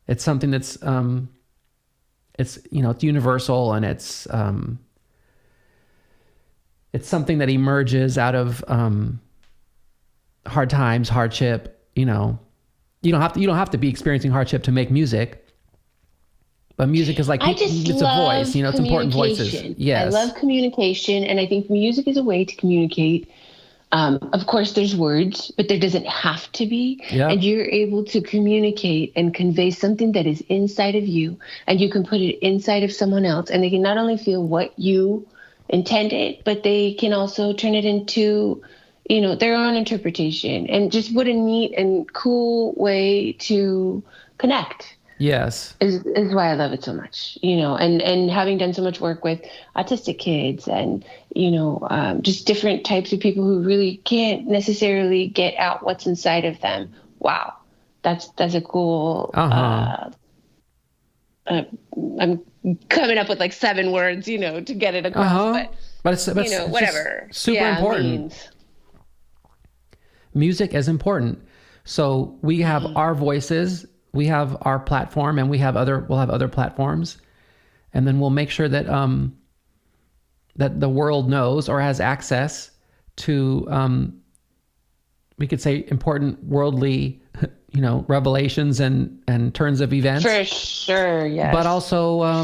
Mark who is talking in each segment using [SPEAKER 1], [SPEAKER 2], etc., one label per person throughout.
[SPEAKER 1] It's something that's it's it's universal, and it's something that emerges out of hard times, hardship. You don't have to be experiencing hardship to make music. But music is like,
[SPEAKER 2] I just
[SPEAKER 1] it's a voice,
[SPEAKER 2] love
[SPEAKER 1] it's important voices.
[SPEAKER 2] communication. I
[SPEAKER 1] Yes.
[SPEAKER 2] love communication, and I think music is a way to communicate. Of course, there's words, but there doesn't have to be. And
[SPEAKER 1] Yep.
[SPEAKER 2] you're able to communicate and convey something that is inside of you, and you can put it inside of someone else, and they can not only feel what you intended, but they can also turn it into, their own interpretation. And just what a neat and cool way to connect
[SPEAKER 1] Yes.
[SPEAKER 2] is why I love it so much, and having done so much work with autistic kids and, just different types of people who really can't necessarily get out what's inside of them. Wow. That's a cool,
[SPEAKER 1] Uh-huh.
[SPEAKER 2] I'm coming up with like 7 words, to get it across,
[SPEAKER 1] Uh-huh. But it's just
[SPEAKER 2] whatever.
[SPEAKER 1] super
[SPEAKER 2] Yeah,
[SPEAKER 1] important.
[SPEAKER 2] means.
[SPEAKER 1] Music is important. So we have our voices, we have our platform, and we'll have other platforms. And then we'll make sure that that the world knows or has access to we could say important worldly revelations and turns of events.
[SPEAKER 2] For sure, yes.
[SPEAKER 1] But also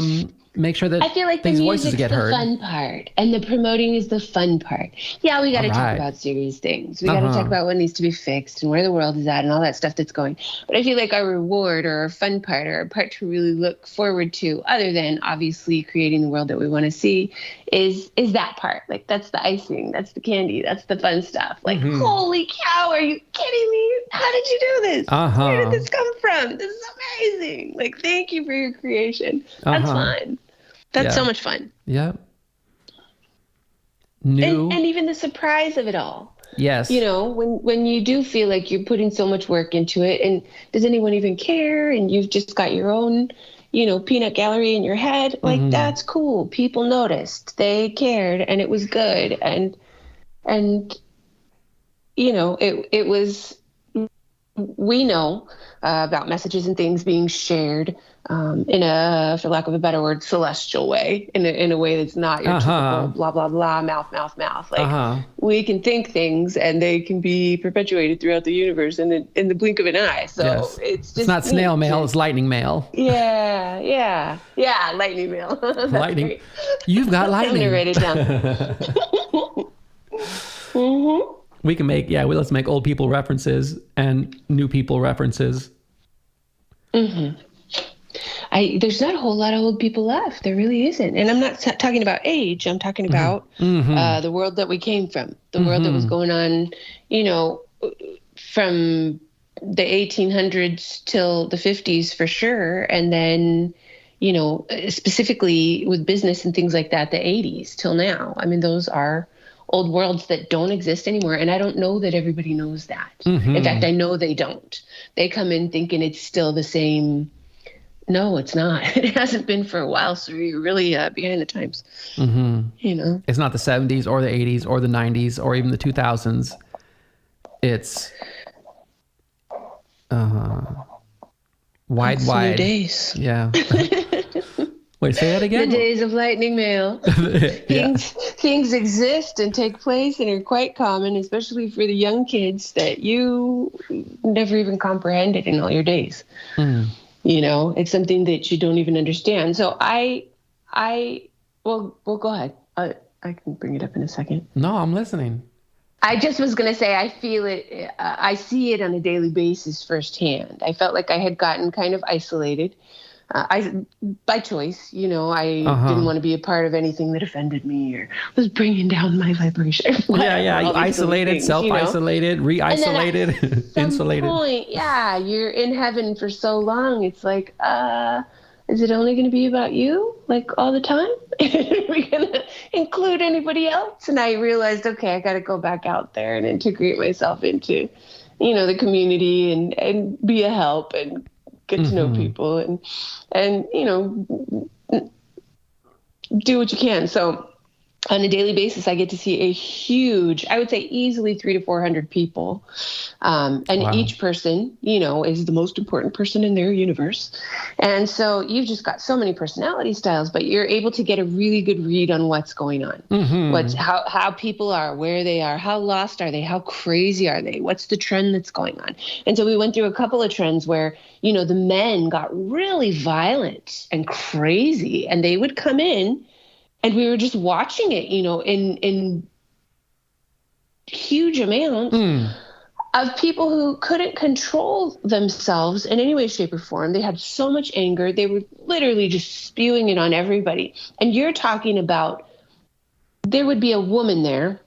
[SPEAKER 1] make sure that
[SPEAKER 2] I feel like the
[SPEAKER 1] these voices
[SPEAKER 2] music's
[SPEAKER 1] get
[SPEAKER 2] the
[SPEAKER 1] heard.
[SPEAKER 2] fun part, and the promoting is the fun part. Yeah, we got to
[SPEAKER 1] All
[SPEAKER 2] talk
[SPEAKER 1] right.
[SPEAKER 2] about serious things. We got to talk about what needs to be fixed and where the world is at and all that stuff that's going. But I feel like our reward or our fun part or our part to really look forward to, other than obviously creating the world that we want to see, is that part. Like, that's the icing, that's the candy, that's the fun stuff. Like, holy cow, are you kidding me? How did you do this? Where did this come from? This is amazing. Like, thank you for your creation. That's fun. That's so much fun.
[SPEAKER 1] Yep. New.
[SPEAKER 2] And even the surprise of it all.
[SPEAKER 1] Yes.
[SPEAKER 2] When you do feel like you're putting so much work into it, and does anyone even care? And you've just got your own, peanut gallery in your head. Like, that's cool. People noticed. They cared, and it was good. And it was, we know about messages and things being shared in a, for lack of a better word, celestial way, in a way that's not your typical blah, blah, blah, mouth. Like, we can think things and they can be perpetuated throughout the universe in the blink of an eye. So
[SPEAKER 1] Yes.
[SPEAKER 2] it's
[SPEAKER 1] not snail mail, it's lightning mail.
[SPEAKER 2] Yeah, lightning mail.
[SPEAKER 1] Lightning.
[SPEAKER 2] Great.
[SPEAKER 1] You've got lightning.
[SPEAKER 2] I'm going to write it down.
[SPEAKER 1] We can let's make old people references and new people references.
[SPEAKER 2] There's not a whole lot of old people left. There really isn't. And I'm not talking about age. I'm talking about the world that we came from, the world that was going on, from the 1800s till the 50s for sure. And then, specifically with business and things like that, the 80s till now. I mean, those are old worlds that don't exist anymore. And I don't know that everybody knows that. In fact, I know they don't. They come in thinking it's still the same. No, it's not. It hasn't been for a while. So you're really behind the times.
[SPEAKER 1] It's not the 70s or the 80s or the 90s or even the 2000s. It's wide.
[SPEAKER 2] New days.
[SPEAKER 1] Yeah. Wait, say that again?
[SPEAKER 2] The days of lightning mail. Things exist and take place and are quite common, especially for the young kids that you never even comprehended in all your days. It's something that you don't even understand. So well, go ahead. I can bring it up in a second.
[SPEAKER 1] No, I'm listening.
[SPEAKER 2] I just was going to say, I feel it. I see it on a daily basis firsthand. I felt like I had gotten kind of isolated. By choice, I didn't want to be a part of anything that offended me or was bringing down my vibration.
[SPEAKER 1] Yeah. You isolated, self-isolated, re-isolated, insulated.
[SPEAKER 2] Point, you're in heaven for so long. It's like, is it only going to be about you, like all the time? Are we going to include anybody else? And I realized, okay, I got to go back out there and integrate myself into, the community and be a help and get to know people and do what you can. So on a daily basis, I get to see a huge, I would say easily 300 to 400 people. And
[SPEAKER 1] Wow.
[SPEAKER 2] each person, is the most important person in their universe. And so you've just got so many personality styles, but you're able to get a really good read on what's going on, how people are, where they are, how lost are they, how crazy are they, what's the trend that's going on. And so we went through a couple of trends where, the men got really violent and crazy, and they would come in. And we were just watching it, in huge amounts of people who couldn't control themselves in any way, shape, or form. They had so much anger. They were literally just spewing it on everybody. And you're talking about, there would be a woman there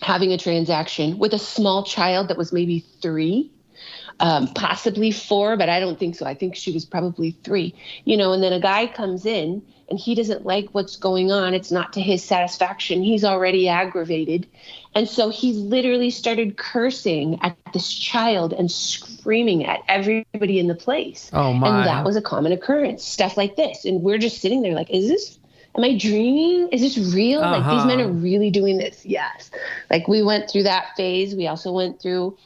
[SPEAKER 2] having a transaction with a small child that was maybe 3, possibly 4, but I don't think so. I think she was probably 3, and then a guy comes in and he doesn't like what's going on. It's not to his satisfaction. He's already aggravated. And so he literally started cursing at this child and screaming at everybody in the place.
[SPEAKER 1] Oh my.
[SPEAKER 2] And that was a common occurrence, stuff like this. And we're just sitting there like, am I dreaming? Is this real? Like, these men are really doing this? Yes. Like, we went through that phase. We also went through,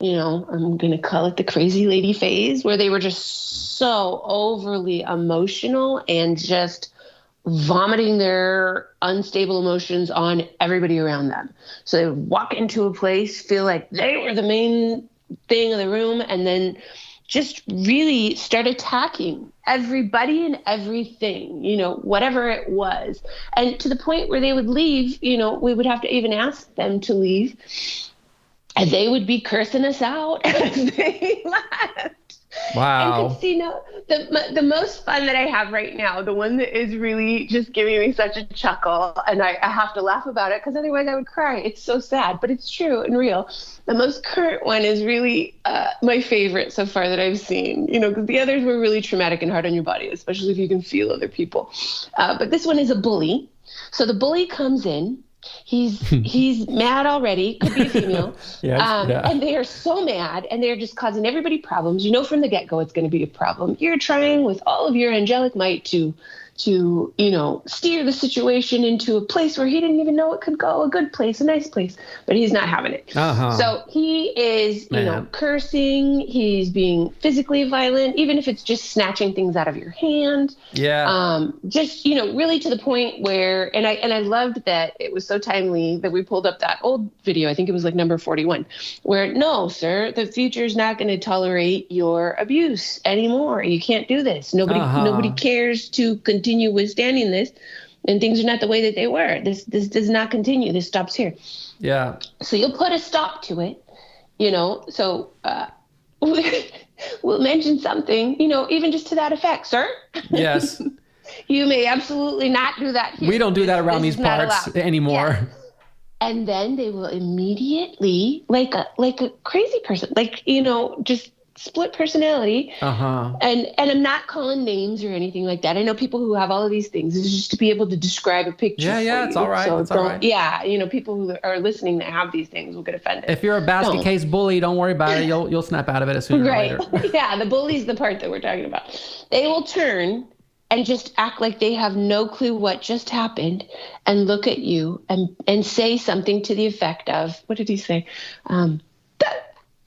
[SPEAKER 2] I'm going to call it the crazy lady phase, where they were just so overly emotional and just vomiting their unstable emotions on everybody around them. So they would walk into a place, feel like they were the main thing in the room, and then just really start attacking everybody and everything, whatever it was. And to the point where they would leave, we would have to even ask them to leave. And they would be cursing us out as they left.
[SPEAKER 1] Wow.
[SPEAKER 2] And Christina, the most fun that I have right now, the one that is really just giving me such a chuckle, and I have to laugh about it because otherwise I would cry. It's so sad, but it's true and real. The most current one is really my favorite so far that I've seen, because the others were really traumatic and hard on your body, especially if you can feel other people. But this one is a bully. So the bully comes in. He's mad already, could be a female.
[SPEAKER 1] Yes, yeah.
[SPEAKER 2] And they are so mad, and they're just causing everybody problems. From the get-go it's going to be a problem. You're trying with all of your angelic might to steer the situation into a place where he didn't even know it could go, a good place, a nice place, but he's not having it. So he is, cursing, he's being physically violent, even if it's just snatching things out of your hand.
[SPEAKER 1] Yeah.
[SPEAKER 2] Just, really to the point where, and I loved that it was so timely that we pulled up that old video. I think it was like number 41, where, no, sir, the future is not going to tolerate your abuse anymore. You can't do this. Nobody cares to continue withstanding this, and things are not the way that they were. This does not continue. This stops here.
[SPEAKER 1] Yeah.
[SPEAKER 2] So you'll put a stop to it, so we'll mention something, even just to that effect, sir.
[SPEAKER 1] Yes.
[SPEAKER 2] You may absolutely not do that here.
[SPEAKER 1] We don't do that around these parts anymore.
[SPEAKER 2] Yeah. And then they will immediately, like a crazy person, just split personality. And I'm not calling names or anything like that. I know people who have all of these things. It's just to be able to describe a picture.
[SPEAKER 1] Yeah, it's all right.
[SPEAKER 2] So
[SPEAKER 1] it's all right.
[SPEAKER 2] Yeah, people who are listening that have these things will get offended.
[SPEAKER 1] If you're a basket case bully, don't worry about it. You'll snap out of it as soon as later.
[SPEAKER 2] Yeah, the bully's the part that we're talking about. They will turn and just act like they have no clue what just happened and look at you and say something to the effect of, what did he say? That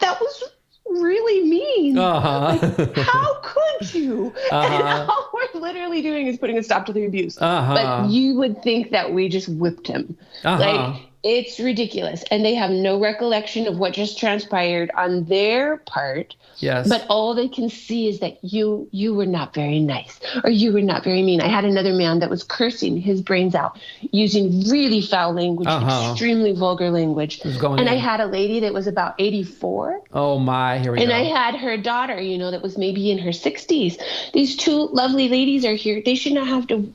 [SPEAKER 2] was really mean. Like, how could you? And all we're literally doing is putting a stop to the abuse. But you would think that we just whipped him. Like, it's ridiculous. And they have no recollection of what just transpired on their part.
[SPEAKER 1] Yes.
[SPEAKER 2] But all they can see is that you were not very nice, or you were not very mean. I had another man that was cursing his brains out, using really foul language, extremely vulgar language. And I had a lady that was about 84.
[SPEAKER 1] Oh my, here we go.
[SPEAKER 2] And I had her daughter, that was maybe in her 60s. These two lovely ladies are here. They should not have to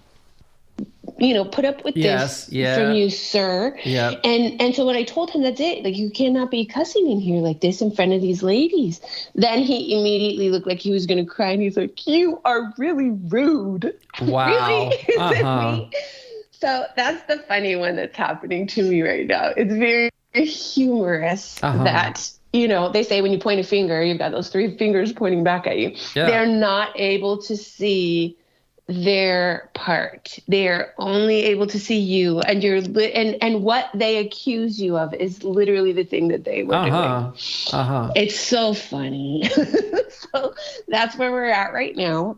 [SPEAKER 2] put up with this from you, sir.
[SPEAKER 1] Yeah.
[SPEAKER 2] And so when I told him, that's it, like, you cannot be cussing in here like this in front of these ladies. Then he immediately looked like he was going to cry, and he's like, you are really rude.
[SPEAKER 1] Wow.
[SPEAKER 2] Really? So that's the funny one that's happening to me right now. It's very humorous that, they say when you point a finger, you've got those 3 fingers pointing back at you. Yeah. They're not able to see their part. They're only able to see you, and and what they accuse you of is literally the thing that they were doing. It's so funny. So that's where we're at right now.